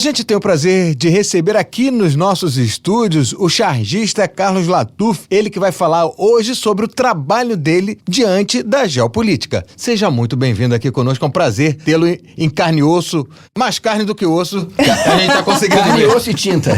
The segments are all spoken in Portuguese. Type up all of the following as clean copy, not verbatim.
A gente tem o prazer de receber aqui nos nossos estúdios o chargista Carlos Latuf, ele que vai falar hoje sobre o trabalho dele diante da geopolítica. Seja muito bem-vindo aqui conosco, é um prazer tê-lo em carne e osso, mais carne do que osso, a gente tá conseguindo carne, osso e tinta.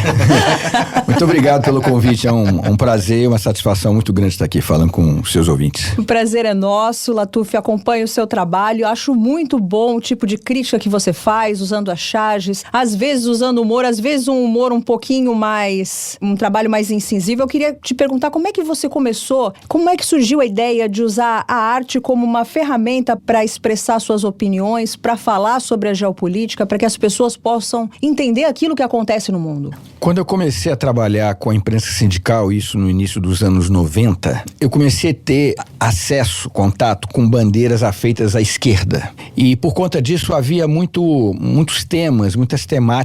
Muito obrigado pelo convite, é um prazer e uma satisfação muito grande estar aqui falando com os seus ouvintes. O prazer é nosso, Latuf, acompanho o seu trabalho, acho muito bom o tipo de crítica que você faz, usando as charges, às vezes usando humor, às vezes um humor um pouquinho mais, um trabalho mais incisivo. Eu queria te perguntar como é que você começou, como é que surgiu a ideia de usar a arte como uma ferramenta para expressar suas opiniões, para falar sobre a geopolítica, para que as pessoas possam entender aquilo que acontece no mundo? Quando eu comecei a trabalhar com a imprensa sindical, isso no início dos anos 90, eu comecei a ter acesso, contato com bandeiras afeitas à esquerda. E por conta disso havia muitos temas, muitas temáticas,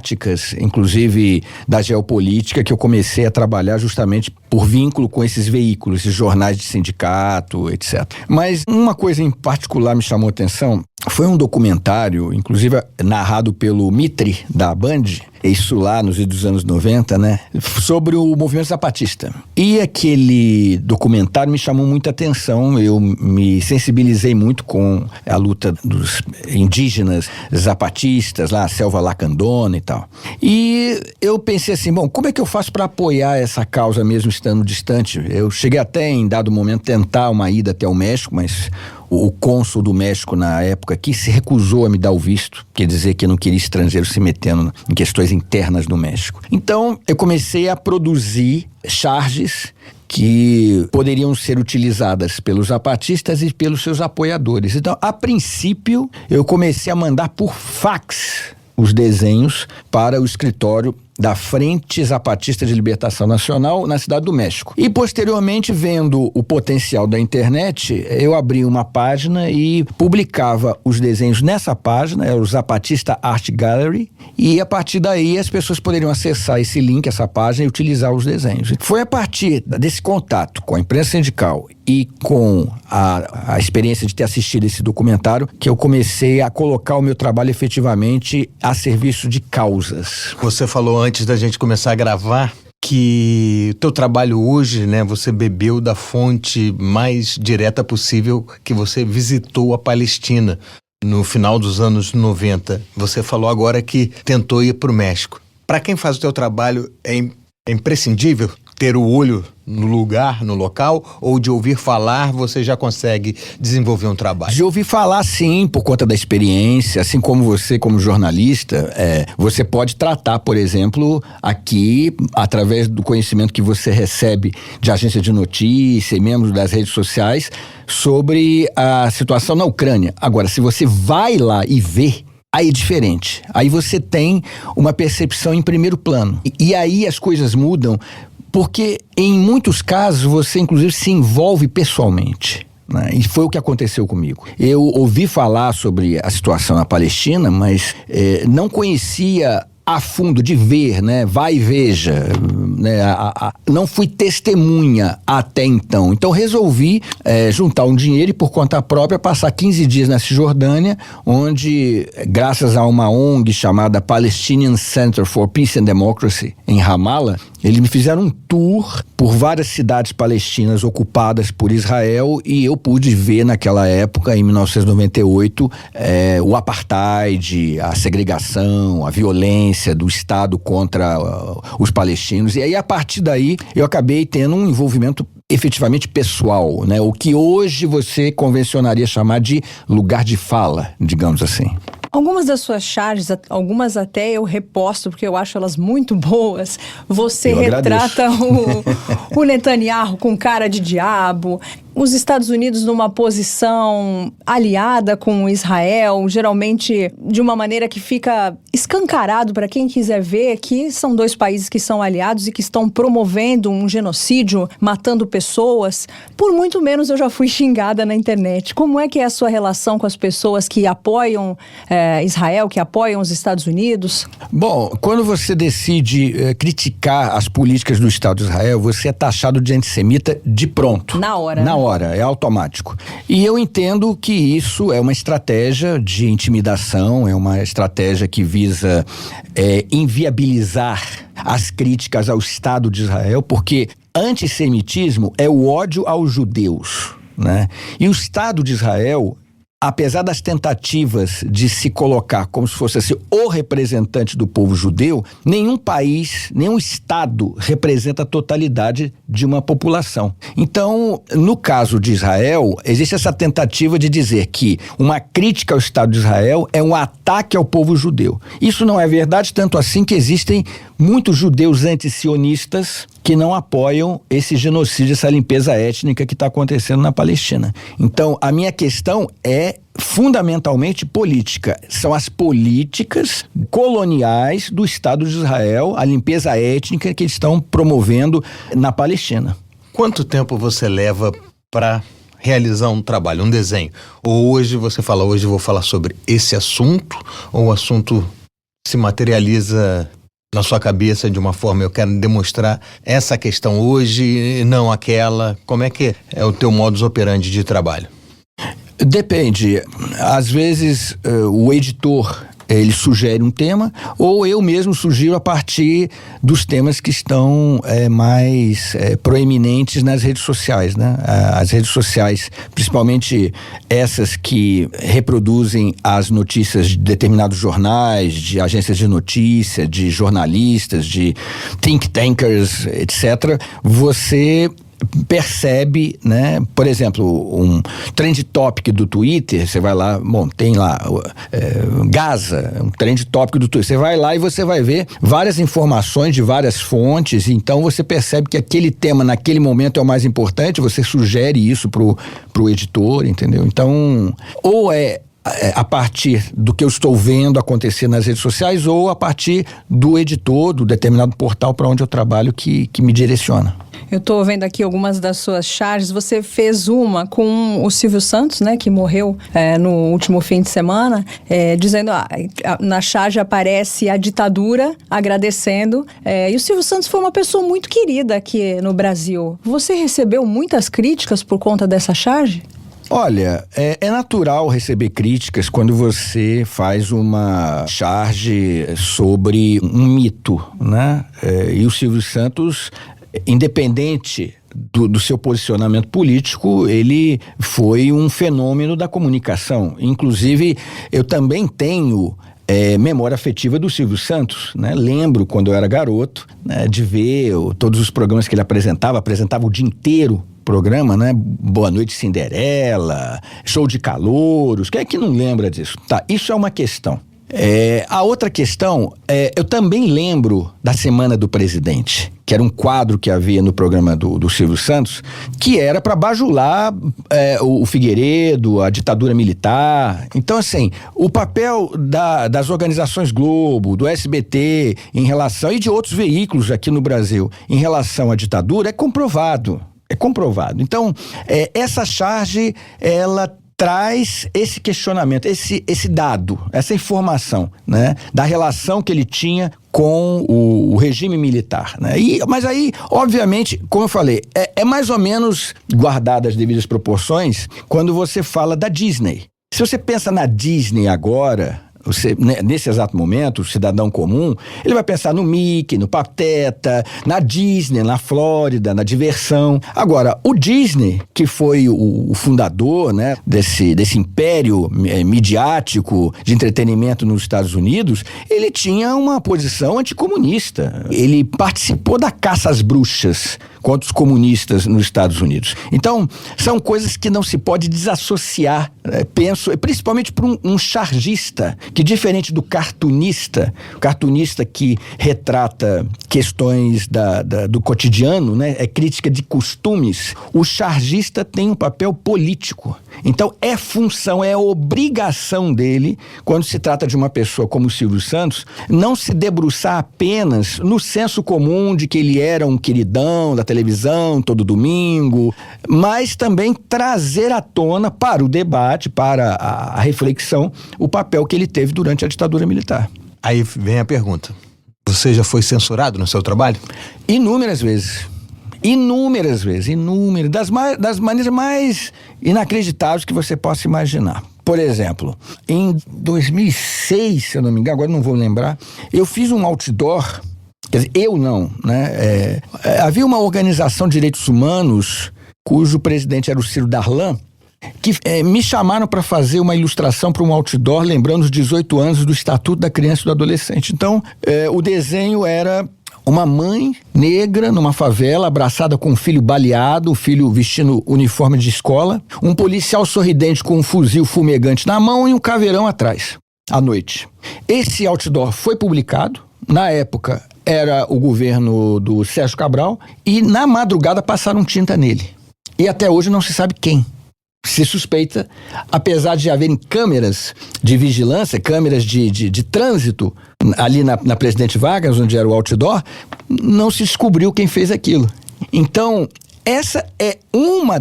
inclusive da geopolítica, que eu comecei a trabalhar justamente por vínculo com esses veículos, esses jornais de sindicato, etc. Mas uma coisa em particular me chamou a atenção, foi um documentário, inclusive narrado pelo Mitre, da Band, isso lá nos dos anos 90, né? Sobre o movimento zapatista. E aquele documentário me chamou muita atenção, eu me sensibilizei muito com a luta dos indígenas zapatistas, lá, a selva lacandona e tal. E eu pensei assim, bom, como é que eu faço para apoiar essa causa mesmo estando distante? Eu cheguei até, em dado momento, tentar uma ida até o México, mas o cônsul do México na época aqui se recusou a me dar o visto, quer dizer que não queria estrangeiros se metendo em questões internas do México. Então eu comecei a produzir charges que poderiam ser utilizadas pelos zapatistas e pelos seus apoiadores. Então, a princípio, eu comecei a mandar por fax os desenhos para o escritório da Frente Zapatista de Libertação Nacional na Cidade do México. E posteriormente, vendo o potencial da internet, eu abri uma página e publicava os desenhos nessa página, é o Zapatista Art Gallery, e a partir daí as pessoas poderiam acessar esse link, essa página e utilizar os desenhos. Foi a partir desse contato com a imprensa sindical e com a experiência de ter assistido esse documentário que eu comecei a colocar o meu trabalho efetivamente a serviço de causas. Você falou antes da gente começar a gravar que o teu trabalho hoje, né, você bebeu da fonte mais direta possível, que você visitou a Palestina no final dos anos 90. Você falou agora que tentou ir para o México. Para quem faz o teu trabalho, é imprescindível ter o olho no lugar, no local, ou de ouvir falar você já consegue desenvolver um trabalho? De ouvir falar, sim, por conta da experiência, assim como você, como jornalista, você pode tratar, por exemplo, aqui, através do conhecimento que você recebe de agência de notícia e membros das redes sociais, sobre a situação na Ucrânia. Agora, se você vai lá e vê, aí é diferente. Aí você tem uma percepção em primeiro plano. E aí as coisas mudam, porque em muitos casos você inclusive se envolve pessoalmente, né? E foi o que aconteceu comigo. Eu ouvi falar sobre a situação na Palestina, mas não conhecia a fundo, de ver, né? Vai e veja, né? Não fui testemunha até então. Então resolvi juntar um dinheiro e por conta própria passar 15 dias na Cisjordânia, onde, graças a uma ONG chamada Palestinian Center for Peace and Democracy, em Ramallah, eles me fizeram um tour por várias cidades palestinas ocupadas por Israel e eu pude ver naquela época, em 1998, o apartheid, a segregação, a violência do Estado contra os palestinos. E aí, a partir daí, eu acabei tendo um envolvimento efetivamente pessoal, né? O que hoje você convencionaria chamar de lugar de fala, digamos assim. Algumas das suas charges, algumas até eu reposto, porque eu acho elas muito boas. Você retrata o Netanyahu com cara de diabo, os Estados Unidos numa posição aliada com Israel, geralmente de uma maneira que fica escancarado para quem quiser ver que são dois países que são aliados e que estão promovendo um genocídio, matando pessoas. Por muito menos eu já fui xingada na internet. Como é que é a sua relação com as pessoas que apoiam Israel, que apoiam os Estados Unidos? Bom, quando você decide criticar as políticas do Estado de Israel, você é taxado de antissemita de pronto. Na hora. Na hora. hora, é automático. E eu entendo que isso é uma estratégia de intimidação, é uma estratégia que visa inviabilizar as críticas ao Estado de Israel, porque antissemitismo é o ódio aos judeus, né? E o Estado de Israel, apesar das tentativas de se colocar como se fosse assim, o representante do povo judeu, nenhum país, nenhum Estado representa a totalidade de uma população. Então, no caso de Israel, existe essa tentativa de dizer que uma crítica ao Estado de Israel é um ataque ao povo judeu. Isso não é verdade, tanto assim que existem muitos judeus antisionistas que não apoiam esse genocídio, essa limpeza étnica que está acontecendo na Palestina. Então, a minha questão é fundamentalmente política. São as políticas coloniais do Estado de Israel, a limpeza étnica que eles estão promovendo na Palestina. Quanto tempo você leva para realizar um trabalho, um desenho? Ou hoje você fala, hoje eu vou falar sobre esse assunto, ou o assunto se materializa na sua cabeça de uma forma, eu quero demonstrar essa questão hoje, não aquela? Como é que é o teu modus operandi de trabalho? Depende. Às vezes o editor ele sugere um tema, ou eu mesmo sugiro a partir dos temas que estão mais proeminentes nas redes sociais, né? As redes sociais, principalmente essas que reproduzem as notícias de determinados jornais, de agências de notícia, de jornalistas, de think tankers, etc., você percebe, né? Por exemplo, um trend topic do Twitter, você vai lá, bom, tem lá Gaza, um trend topic do Twitter, você vai lá e você vai ver várias informações de várias fontes, então você percebe que aquele tema naquele momento é o mais importante, você sugere isso pro editor, entendeu? Então, ou a partir do que eu estou vendo acontecer nas redes sociais, ou a partir do editor, do determinado portal para onde eu trabalho que me direciona. Eu estou vendo aqui algumas das suas charges. Você fez uma com o Silvio Santos, né, que morreu no último fim de semana, dizendo, na charge aparece a ditadura agradecendo, e o Silvio Santos foi uma pessoa muito querida aqui no Brasil. Você recebeu muitas críticas por conta dessa charge? Olha, é natural receber críticas quando você faz uma charge sobre um mito, né? E o Silvio Santos, independente do seu posicionamento político, ele foi um fenômeno da comunicação. Inclusive, eu também tenho memória afetiva do Silvio Santos, né? Lembro quando eu era garoto, né, de ver todos os programas que ele apresentava o dia inteiro programa, né? Boa Noite Cinderela, Show de Calouros, quem é que não lembra disso? Tá, isso é uma questão. A outra questão, eu também lembro da Semana do Presidente, que era um quadro que havia no programa do Silvio Santos, que era para bajular o Figueiredo, a ditadura militar. Então, assim, o papel das organizações Globo, do SBT, em relação, e de outros veículos aqui no Brasil, em relação à ditadura, é comprovado. Então, essa charge, ela traz esse questionamento, esse dado, essa informação, né, da relação que ele tinha com o regime militar, né? Mas aí, obviamente, como eu falei, é mais ou menos guardado as devidas proporções quando você fala da Disney. Se você pensa na Disney agora, nesse exato momento, o cidadão comum, ele vai pensar no Mickey, no Pateta, na Disney, na Flórida, na diversão. Agora, o Disney, que foi o fundador, né, desse império midiático de entretenimento nos Estados Unidos, ele tinha uma posição anticomunista. Ele participou da caça às bruxas contra os comunistas nos Estados Unidos. Então, são coisas que não se pode desassociar, penso, principalmente para um chargista, que diferente do cartunista que retrata questões do cotidiano, né, é crítica de costumes, o chargista tem um papel político. Então, é função, é obrigação dele, quando se trata de uma pessoa como o Silvio Santos, não se debruçar apenas no senso comum de que ele era um queridão da televisão todo domingo, mas também trazer à tona para o debate, para a reflexão, o papel que ele teve durante a ditadura militar. Aí vem a pergunta: você já foi censurado no seu trabalho? Inúmeras vezes. inúmeras vezes, das maneiras mais inacreditáveis que você possa imaginar. Por exemplo, em 2006, se eu não me engano, agora não vou lembrar, eu fiz um outdoor, quer dizer, eu não, né? Havia uma organização de direitos humanos, cujo presidente era o Ciro Darlan, que me chamaram para fazer uma ilustração para um outdoor lembrando os 18 anos do Estatuto da Criança e do Adolescente. Então, o desenho era uma mãe negra numa favela, abraçada com um filho baleado, o filho vestindo uniforme de escola, um policial sorridente com um fuzil fumegante na mão e um caveirão atrás, à noite. Esse outdoor foi publicado, na época era o governo do Sérgio Cabral, e na madrugada passaram tinta nele. E até hoje não se sabe quem. Se suspeita, apesar de haverem câmeras de vigilância, câmeras de trânsito ali na Presidente Vargas, onde era o outdoor, não se descobriu quem fez aquilo. Então, essa é uma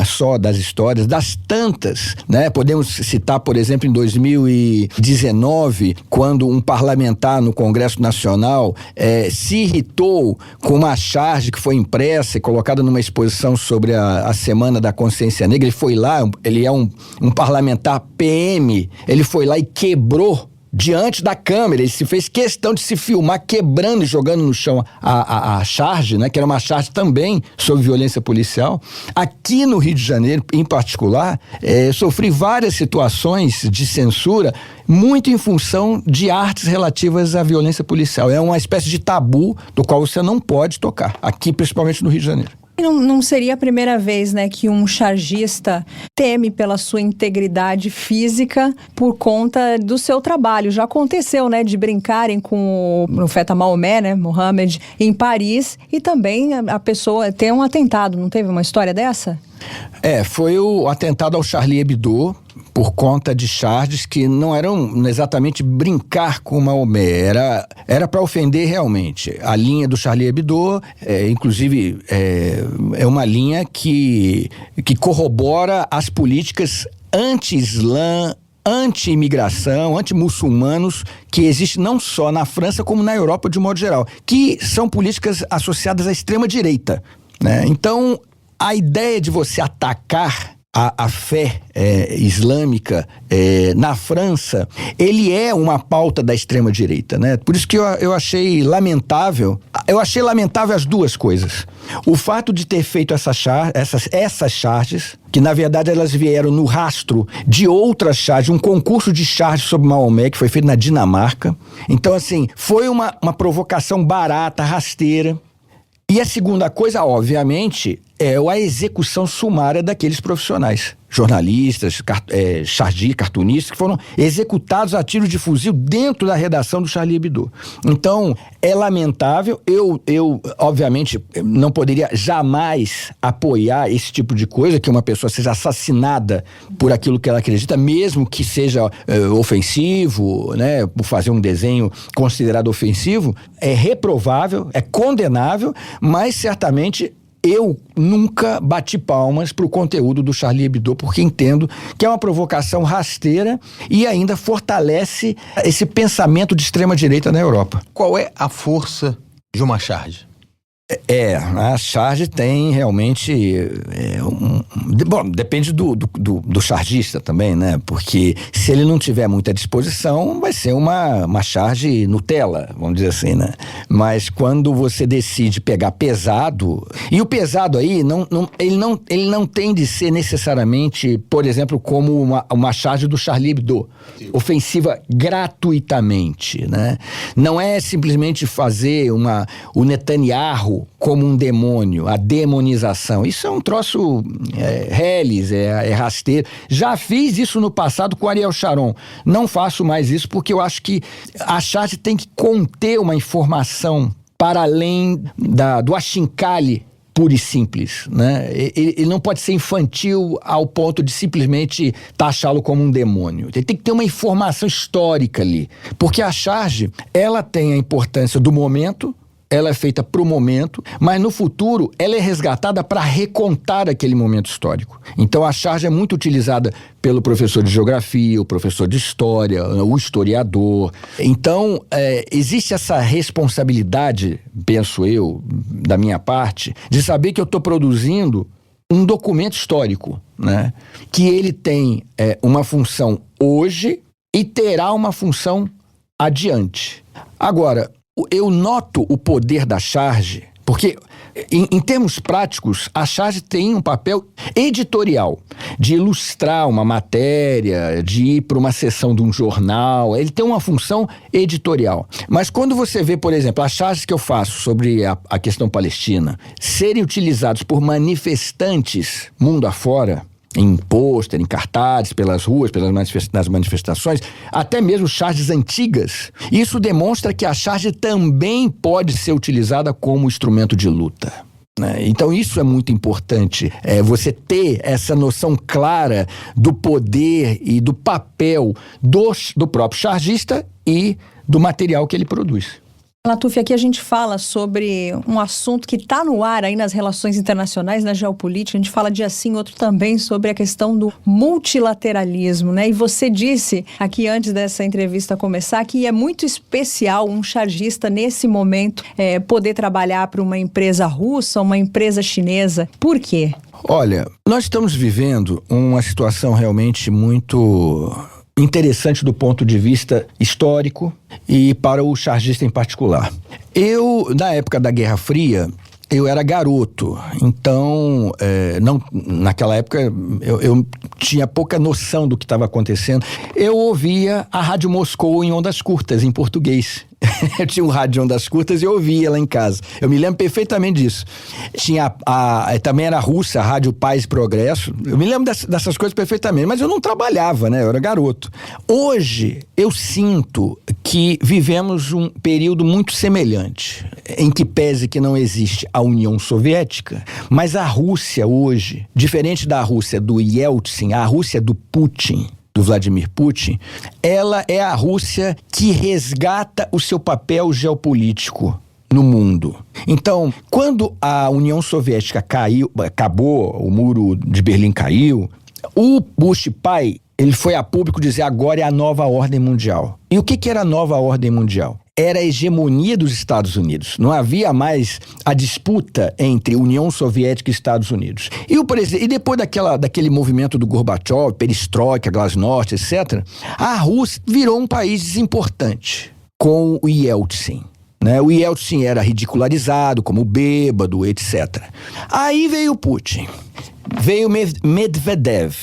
só das histórias, das tantas, né? Podemos citar, por exemplo, em 2019, quando um parlamentar no Congresso Nacional se irritou com uma charge que foi impressa e colocada numa exposição sobre a Semana da Consciência Negra. Ele foi lá, ele é um parlamentar PM, ele foi lá e quebrou diante da câmera, ele se fez questão de se filmar quebrando e jogando no chão a charge, né, que era uma charge também sobre violência policial. Aqui no Rio de Janeiro, em particular, sofri várias situações de censura, muito em função de artes relativas à violência policial. É uma espécie de tabu do qual você não pode tocar, aqui principalmente no Rio de Janeiro. Não seria a primeira vez, né, que um chargista teme pela sua integridade física por conta do seu trabalho. Já aconteceu, né, de brincarem com o profeta Maomé, né, Mohammed, em Paris, e também a pessoa ter um atentado. Não teve uma história dessa? Foi o atentado ao Charlie Hebdo, por conta de charges que não eram exatamente brincar com Maomé, era para ofender realmente. A linha do Charlie Hebdo, inclusive, é uma linha que corrobora as políticas anti-islã, anti-imigração, anti-muçulmanos que existem não só na França como na Europa de modo geral, que são políticas associadas à extrema-direita, né? Então, a ideia de você atacar a fé islâmica na França, ele é uma pauta da extrema-direita, né? Por isso que eu achei lamentável as duas coisas. O fato de ter feito essas charges, que na verdade elas vieram no rastro de outras charges, um concurso de charges sobre Maomé, que foi feito na Dinamarca. Então, assim, foi uma provocação barata, rasteira. E a segunda coisa, obviamente, é a execução sumária daqueles profissionais, jornalistas, cartunistas, que foram executados a tiro de fuzil dentro da redação do Charlie Hebdo. Então, é lamentável. Eu obviamente, não poderia jamais apoiar esse tipo de coisa, que uma pessoa seja assassinada por aquilo que ela acredita, mesmo que seja ofensivo, né, por fazer um desenho considerado ofensivo. É reprovável, é condenável, mas certamente eu nunca bati palmas para o conteúdo do Charlie Hebdo, porque entendo que é uma provocação rasteira e ainda fortalece esse pensamento de extrema-direita na Europa. Qual é a força de uma charge? A charge tem realmente bom, depende do chargista também, né? Porque se ele não tiver muita disposição, vai ser uma charge Nutella, vamos dizer assim, né? Mas quando você decide pegar pesado, e o pesado aí, ele não tem de ser necessariamente, por exemplo, como uma charge do Charlie Hebdo, ofensiva gratuitamente, né? Não é simplesmente fazer o Netanyahu como um demônio, a demonização. Isso é um troço reles, é rasteiro. Já fiz isso no passado com Ariel Sharon. Não faço mais isso porque eu acho que a charge tem que conter uma informação para além do achincalhe puro e simples, né? Ele não pode ser infantil ao ponto de simplesmente taxá-lo como um demônio. Ele tem que ter uma informação histórica ali, porque a charge, ela tem a importância do momento, ela é feita para o momento, mas no futuro ela é resgatada para recontar aquele momento histórico. Então a charge é muito utilizada pelo professor de geografia, o professor de história, o historiador. Então existe essa responsabilidade, penso eu, da minha parte, de saber que eu estou produzindo um documento histórico, né? Que ele tem uma função hoje e terá uma função adiante. Agora, eu noto o poder da charge, porque, em termos práticos, a charge tem um papel editorial, de ilustrar uma matéria, de ir para uma seção de um jornal. Ele tem uma função editorial. Mas quando você vê, por exemplo, as charges que eu faço sobre a questão palestina serem utilizados por manifestantes mundo afora, em pôster, em cartazes, pelas ruas, nas manifestações, até mesmo charges antigas. Isso demonstra que a charge também pode ser utilizada como instrumento de luta, né? Então isso é muito importante, você ter essa noção clara do poder e do papel do próprio chargista e do material que ele produz. Latuf, aqui a gente fala sobre um assunto que está no ar aí nas relações internacionais, na geopolítica. A gente fala de assim, outro também, sobre a questão do multilateralismo, né? E você disse aqui antes dessa entrevista começar que é muito especial um chargista nesse momento poder trabalhar para uma empresa russa, uma empresa chinesa. Por quê? Olha, nós estamos vivendo uma situação realmente muito interessante do ponto de vista histórico e para o chargista em particular. Na época da Guerra Fria, eu era garoto, então naquela época eu tinha pouca noção do que estava acontecendo. Eu ouvia a Rádio Moscou em ondas curtas, em português. Eu tinha um rádio de ondas curtas e eu ouvia lá em casa. Eu me lembro perfeitamente disso. Tinha também era russa, a Rádio Paz e Progresso. Eu me lembro dessas coisas perfeitamente, mas eu não trabalhava, né? Eu era garoto. Hoje, eu sinto que vivemos um período muito semelhante, em que pese que não existe a União Soviética, mas a Rússia hoje, diferente da Rússia do Yeltsin, a Rússia do Putin, do Vladimir Putin, ela é a Rússia que resgata o seu papel geopolítico no mundo. Então, quando a União Soviética acabou, o muro de Berlim caiu, o Bush pai, ele foi a público dizer: agora é a nova ordem mundial. E o que era a nova ordem mundial? Era a hegemonia dos Estados Unidos. Não havia mais a disputa entre União Soviética e Estados Unidos. E depois daquele movimento do Gorbachev, perestroika, glasnost, etc., a Rússia virou um país desimportante com o Yeltsin, né? O Yeltsin era ridicularizado como bêbado, etc. Aí veio o Putin, veio Medvedev.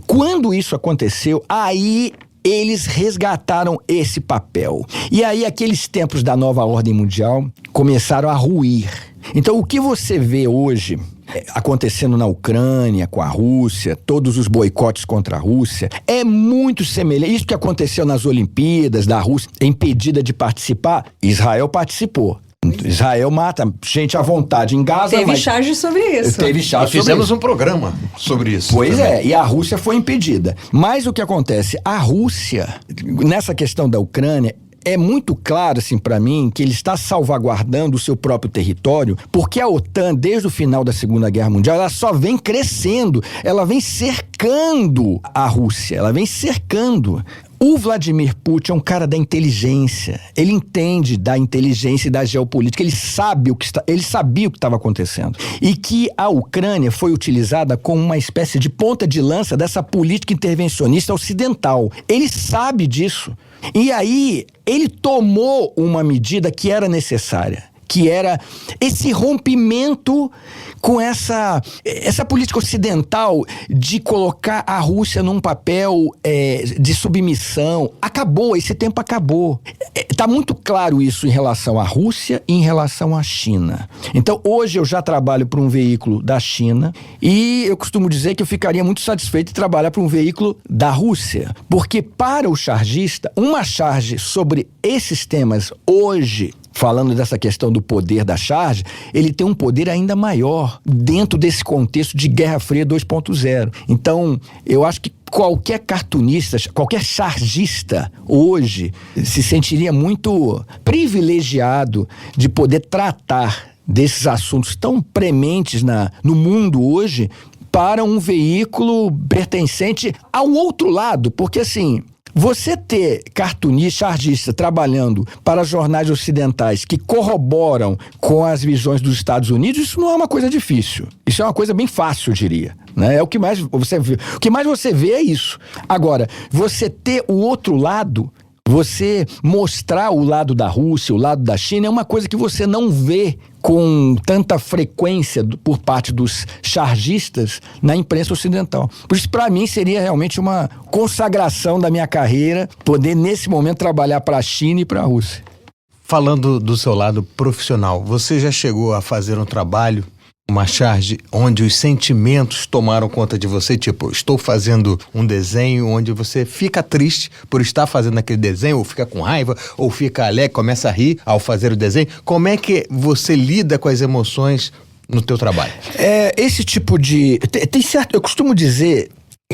Quando isso aconteceu, aí eles resgataram esse papel. E aí aqueles tempos da nova ordem mundial começaram a ruir. Então o que você vê hoje acontecendo na Ucrânia, com a Rússia, todos os boicotes contra a Rússia, é muito semelhante. Isso que aconteceu nas Olimpíadas, da Rússia impedida de participar, Israel participou. Israel mata gente à vontade em Gaza. Teve charge sobre isso. Fizemos um programa sobre isso. Pois também. E a Rússia foi impedida. Mas o que acontece? A Rússia, nessa questão da Ucrânia, é muito claro, assim, para mim, que ele está salvaguardando o seu próprio território, porque a OTAN, desde o final da Segunda Guerra Mundial, ela só vem crescendo, ela vem cercando a Rússia, ela vem cercando. O Vladimir Putin é um cara da inteligência. Ele entende da inteligência e da geopolítica. Ele sabia o que estava acontecendo. E que a Ucrânia foi utilizada como uma espécie de ponta de lança dessa política intervencionista ocidental. Ele sabe disso. E aí, ele tomou uma medida que era necessária, que era esse rompimento com essa política ocidental de colocar a Rússia num papel de submissão. Acabou, esse tempo acabou. Está muito claro isso em relação à Rússia e em relação à China. Então, hoje eu já trabalho para um veículo da China e eu costumo dizer que eu ficaria muito satisfeito de trabalhar para um veículo da Rússia. Porque para o chargista, uma charge sobre esses temas hoje, falando dessa questão do poder da charge, ele tem um poder ainda maior dentro desse contexto de Guerra Fria 2.0. Então, eu acho que qualquer cartunista, qualquer chargista hoje se sentiria muito privilegiado de poder tratar desses assuntos tão prementes no mundo hoje para um veículo pertencente ao outro lado, porque assim, você ter cartunista, chargista trabalhando para jornais ocidentais que corroboram com as visões dos Estados Unidos, isso não é uma coisa difícil. Isso é uma coisa bem fácil, eu diria. Né? É o que mais você vê. O que mais você vê é isso. Agora, você ter o outro lado, você mostrar o lado da Rússia, o lado da China, é uma coisa que você não vê com tanta frequência por parte dos chargistas na imprensa ocidental. Por isso, para mim, seria realmente uma consagração da minha carreira poder, nesse momento, trabalhar para a China e para a Rússia. Falando do seu lado profissional, você já chegou a fazer um trabalho, uma charge, onde os sentimentos tomaram conta de você? Tipo, estou fazendo um desenho onde você fica triste por estar fazendo aquele desenho, ou fica com raiva, ou fica alegre, começa a rir ao fazer o desenho. Como é que você lida com as emoções no teu trabalho? Esse tipo de... Tem certo, eu costumo dizer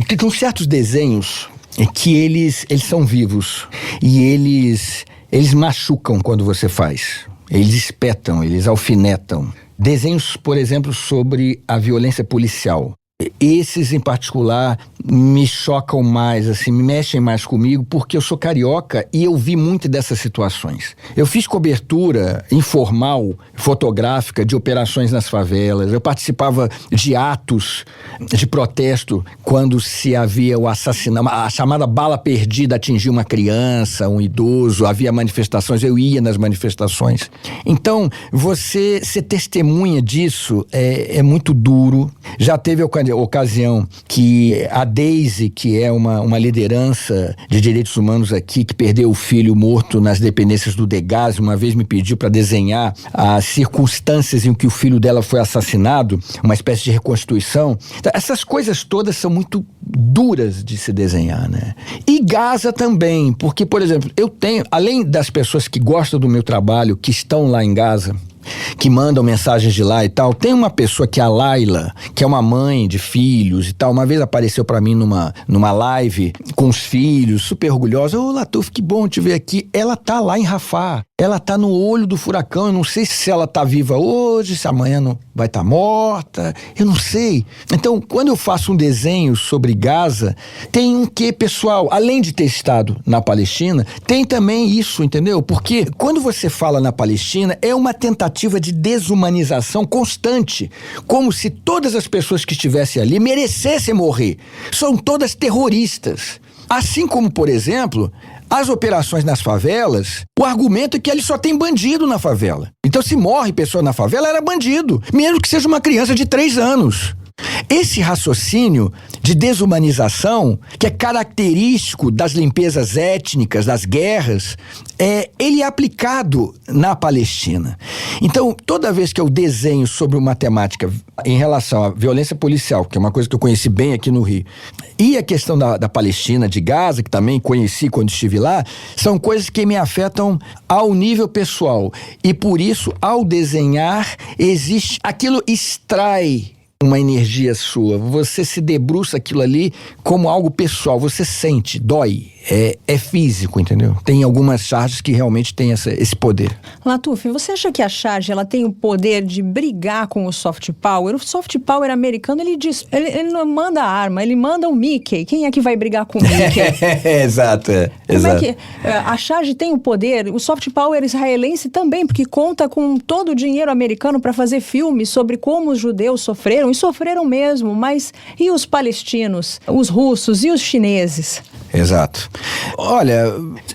que tem certos desenhos que eles são vivos e eles machucam quando você faz. Eles espetam, eles alfinetam. Desenhos, por exemplo, sobre a violência policial. Esses, em particular, me chocam mais, assim, me mexem mais comigo, porque eu sou carioca e eu vi muito dessas situações. Eu fiz cobertura informal, fotográfica, de operações nas favelas. Eu participava de atos de protesto quando se havia o assassinato, a chamada bala perdida atingiu uma criança, um idoso, havia manifestações, eu ia nas manifestações. Então, você ser testemunha disso é muito duro. Já teve ocasião que a Daisy, que é uma liderança de direitos humanos aqui, que perdeu o filho morto nas dependências do Degás, uma vez me pediu para desenhar as circunstâncias em que o filho dela foi assassinado, uma espécie de reconstituição. Então, essas coisas todas são muito duras de se desenhar, né? E Gaza também, porque, por exemplo, eu tenho, além das pessoas que gostam do meu trabalho, que estão lá em Gaza, que mandam mensagens de lá e tal, tem uma pessoa que é a Laila, que é uma mãe de filhos e tal, uma vez apareceu pra mim numa live com os filhos, super orgulhosa. Ô, Latuf, que bom te ver aqui. Ela tá lá em Rafah, ela tá no olho do furacão, eu não sei se ela tá viva hoje, se amanhã não vai estar morta, eu não sei. Então, quando eu faço um desenho sobre Gaza, tem um quê, pessoal, além de ter estado na Palestina, tem também isso, entendeu? Porque quando você fala na Palestina, é uma tentativa de desumanização constante, como se todas as pessoas que estivessem ali merecessem morrer. São todas terroristas. Assim como, por exemplo, as operações nas favelas, o argumento é que ali só tem bandido na favela. Então, se morre pessoa na favela, era bandido, mesmo que seja uma criança de 3 anos. Esse raciocínio de desumanização, que é característico das limpezas étnicas, das guerras, ele é aplicado na Palestina. Então, toda vez que eu desenho sobre uma temática em relação à violência policial, que é uma coisa que eu conheci bem aqui no Rio, e a questão da Palestina, de Gaza, que também conheci quando estive lá, são coisas que me afetam ao nível pessoal. E por isso, ao desenhar, aquilo extrai uma energia sua, você se debruça aquilo ali como algo pessoal, você sente, dói, é físico, entendeu? Tem algumas charges que realmente têm esse poder. Latuf, você acha que a charge ela tem o poder de brigar com o soft power? O soft power americano, ele não manda a arma, ele manda o Mickey. Quem é que vai brigar com o Mickey? Exato. Como é que a charge tem o poder? O soft power israelense também, porque conta com todo o dinheiro americano para fazer filmes sobre como os judeus sofreram, e sofreram mesmo, mas e os palestinos, os russos e os chineses? Exato. Olha,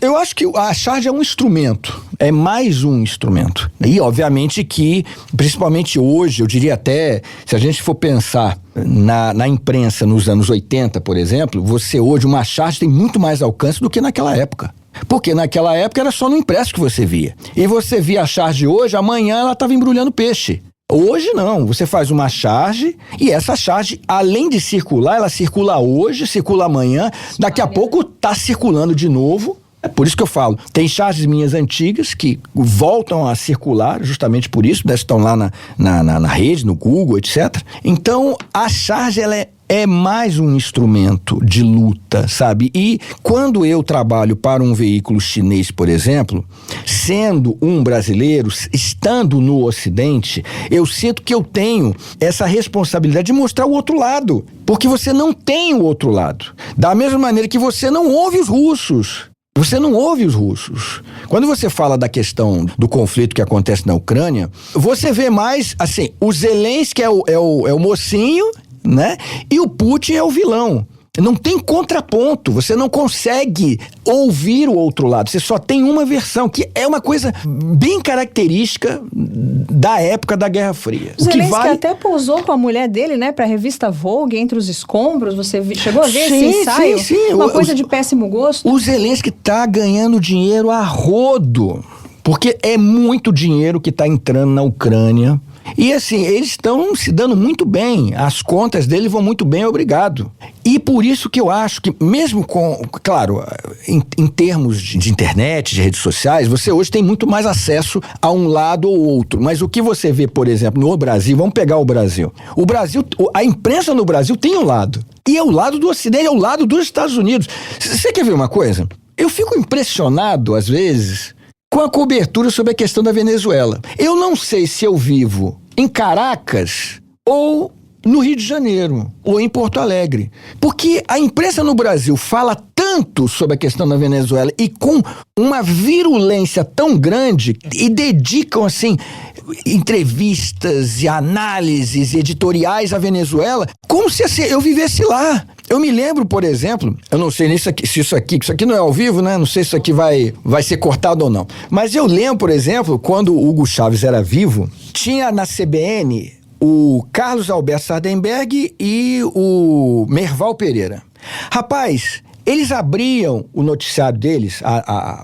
eu acho que a charge é um instrumento, é mais um instrumento. E obviamente que, principalmente hoje, eu diria até, se a gente for pensar na imprensa nos anos 80, por exemplo, você hoje, uma charge tem muito mais alcance do que naquela época. Porque naquela época era só no impresso que você via. E você via a charge hoje, amanhã ela estava embrulhando peixe. Hoje não, você faz uma charge e essa charge, além de circular, ela circula hoje, circula amanhã, daqui a pouco está circulando de novo É por isso que eu falo, tem charges minhas antigas que voltam a circular justamente por isso, estão lá na rede, no Google, etc. Então, a charge, ela é mais um instrumento de luta, sabe? E quando eu trabalho para um veículo chinês, por exemplo, sendo um brasileiro, estando no Ocidente, eu sinto que eu tenho essa responsabilidade de mostrar o outro lado, porque você não tem o outro lado. Da mesma maneira que você não ouve os russos. Você não ouve os russos. Quando você fala da questão do conflito que acontece na Ucrânia, você vê mais, assim, o Zelensky é o mocinho, né? E o Putin é o vilão. Não tem contraponto, você não consegue ouvir o outro lado, você só tem uma versão, que é uma coisa bem característica da época da Guerra Fria. O Zelensky até pousou com a mulher dele, né, pra revista Vogue, Entre os Escombros, você chegou a ver esse ensaio? Sim. Uma coisa de péssimo gosto. O Zelensky tá ganhando dinheiro a rodo, porque é muito dinheiro que tá entrando na Ucrânia. E assim, eles estão se dando muito bem, as contas deles vão muito bem, obrigado. E por isso que eu acho que mesmo com, claro, em termos de internet, de redes sociais, você hoje tem muito mais acesso a um lado ou outro. Mas o que você vê, por exemplo, no Brasil, vamos pegar o Brasil. O Brasil, a imprensa no Brasil tem um lado. E é o lado do Ocidente, é o lado dos Estados Unidos. Você quer ver uma coisa? Eu fico impressionado, às vezes, com a cobertura sobre a questão da Venezuela. Eu não sei se eu vivo em Caracas ou no Rio de Janeiro ou em Porto Alegre. Porque a imprensa no Brasil fala tanto sobre a questão da Venezuela e com uma virulência tão grande e dedicam, assim, entrevistas e análises editoriais à Venezuela como se assim, eu vivesse lá. Eu me lembro, por exemplo, eu não sei nem se isso aqui não é ao vivo, né? Não sei se isso aqui vai ser cortado ou não. Mas eu lembro, por exemplo, quando o Hugo Chávez era vivo, tinha na CBN o Carlos Alberto Sardenberg e o Merval Pereira. Rapaz, eles abriam o noticiário deles,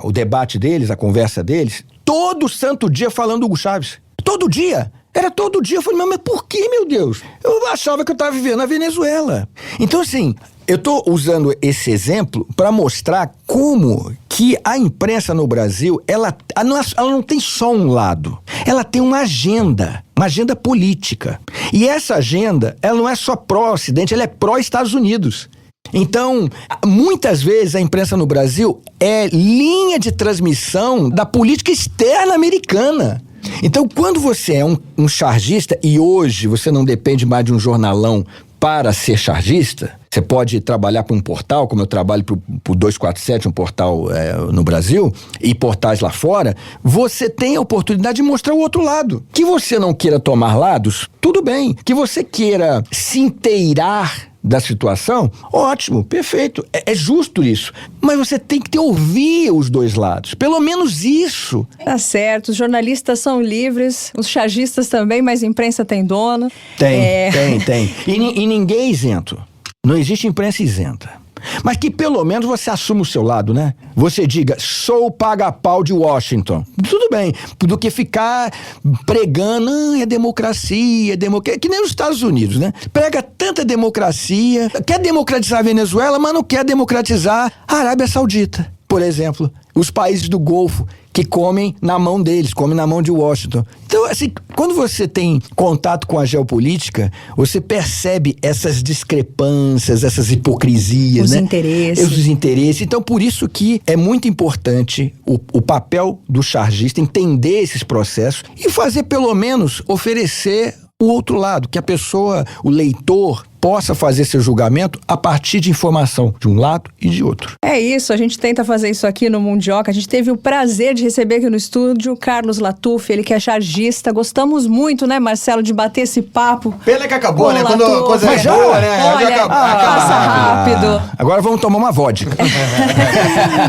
o debate deles, a conversa deles, todo santo dia falando do Hugo Chávez. Todo dia. Era todo dia. Eu falei, mas por que, meu Deus? Eu achava que eu estava vivendo na Venezuela. Então, assim, eu estou usando esse exemplo para mostrar como que a imprensa no Brasil, ela não tem só um lado. Ela tem uma agenda política. E essa agenda, ela não é só pró-Ocidente, ela é pró-Estados Unidos. Então, muitas vezes a imprensa no Brasil é linha de transmissão da política externa americana. Então, quando você é um chargista, e hoje você não depende mais de um jornalão para ser chargista, você pode trabalhar para um portal, como eu trabalho para o 247, um portal no Brasil, e portais lá fora, você tem a oportunidade de mostrar o outro lado. Que você não queira tomar lados, tudo bem. Que você queira se inteirar da situação, ótimo, perfeito, é justo isso, mas você tem que ouvir os dois lados, pelo menos isso. Tá certo, os jornalistas são livres, os chargistas também, mas a imprensa tem dono. Tem. E ninguém é isento, não existe imprensa isenta. Mas que pelo menos você assuma o seu lado, né? Você diga, sou o paga-pau de Washington. Tudo bem, do que ficar pregando, é democracia, que nem os Estados Unidos, né? Prega tanta democracia, quer democratizar a Venezuela, mas não quer democratizar a Arábia Saudita, por exemplo. Os países do Golfo, que comem na mão deles, comem na mão de Washington. Então, assim, quando você tem contato com a geopolítica, você percebe essas discrepâncias, essas hipocrisias, os né? interesses. Os interesses. Então, por isso que é muito importante o papel do chargista, entender esses processos e fazer, pelo menos, oferecer o outro lado, que a pessoa, o leitor, possa fazer seu julgamento a partir de informação de um lado e de outro. É isso, a gente tenta fazer isso aqui no Mundioca. A gente teve o prazer de receber aqui no estúdio Carlos Latuf, ele que é chargista. Gostamos muito, né, Marcelo, de bater esse papo. Pena que acabou, né? Quando a coisa é boa, né? Olha, passa rápido. Agora vamos tomar uma vodka.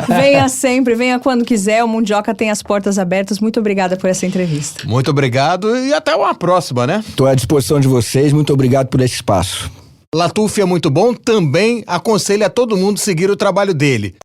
Venha sempre, venha quando quiser. O Mundioca tem as portas abertas. Muito obrigada por essa entrevista. Muito obrigado e até uma próxima, né? Estou à disposição de vocês. Muito obrigado por esse espaço. Latuf é muito bom, também aconselho a todo mundo seguir o trabalho dele.